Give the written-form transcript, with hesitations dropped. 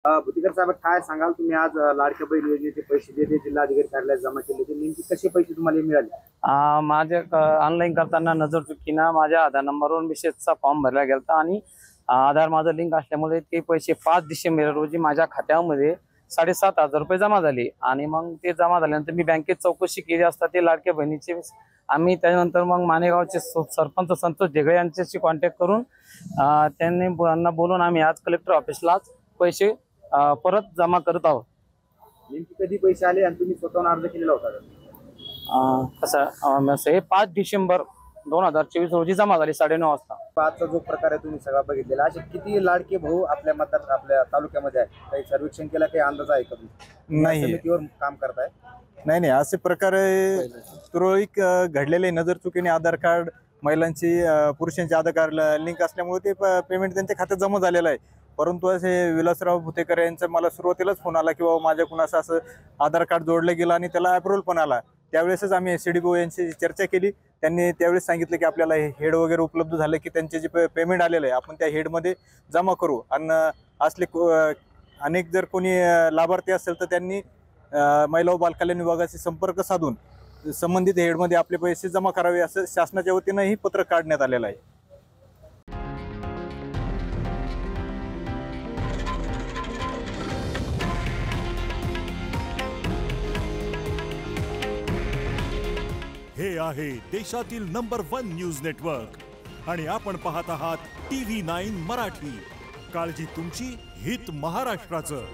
भुतीकर साहेब, काय सांगाल तुम्ही? आज लाडक्या बहीण योजनेचे पैसे जे जिल्हाधिकारी कार्यालयात जमा केले ते नेमके कसे पैसे तुम्हाला मिळाले? माझे ऑनलाईन करताना नजर चुकीनं माझ्या आधार नंबरवरून मिसेसचा फॉर्म भरला गेला आणि आधार माझं लिंक असल्यामुळे ते पैसे 5 डिसेंबर रोजी माझ्या खात्यामध्ये 7,500 रुपये जमा झाले आणि मग ते जमा झाल्यानंतर मी बँकेत चौकशी केली असता ते लाडक्या बहिणीचे आम्ही त्यानंतर मग मानेगावचे सरपंच संतोष ढेगळे यांच्याशी कॉन्टॅक्ट करून त्यांना बोलून आम्ही आज कलेक्टर ऑफिसलाच पैसे परत जमा करत आहोत. नेमके कधी पैसे आले आणि तुम्ही स्वतःहून अर्ज केलेला होता का? कसं हे 5 डिसेंबर 2024 रोजी जमा झाले 9:30 वाजता. आजचा जो प्रकार आहे तुम्ही सगळा बघितलेला, असे किती लाडके भाऊ आपल्या आपल्या तालुक्यामध्ये आहे? काही सर्वेक्षण केला, काही अंदाज आहे का तुम्ही? नाही, समितीवर काम करताय? नाही, असे प्रकारे तुरळक घडलेले नजर चुकीने आधार कार्ड महिलांची पुरुषांची आधार कार्ड लिंक असल्यामुळे ते पेमेंट त्यांच्या खात्यात जमा झालेलं आहे. परंतु असे विलासराव भुतेकर यांचा मला सुरुवातीलाच फोन आला की बाबा माझ्याकडून असं आधार कार्ड जोडलं गेलं आणि त्याला अप्रुव्हल पण आला. त्यावेळेसच आम्ही CDPO यांची चर्चा केली. त्यांनी त्यावेळेस सांगितलं की आपल्याला हेड वगैरे उपलब्ध झालं की त्यांचे जे पेमेंट आलेलं आहे आपण त्या हेडमध्ये जमा करू आणि असले अनेक जर कोणी लाभार्थी असेल तर त्यांनी महिला व बालकल्याण विभागाशी संपर्क साधून संबंधित हेडमध्ये आपले पैसे जमा करावे असं शासनाच्या वतीनं ही पत्र काढण्यात आलेलं आहे. हे आहे देशातील नंबर 1 न्यूज नेटवर्क आणि आपण पाहत आहात TV9 मराठी. काळजी तुमची, हित महाराष्ट्राचं.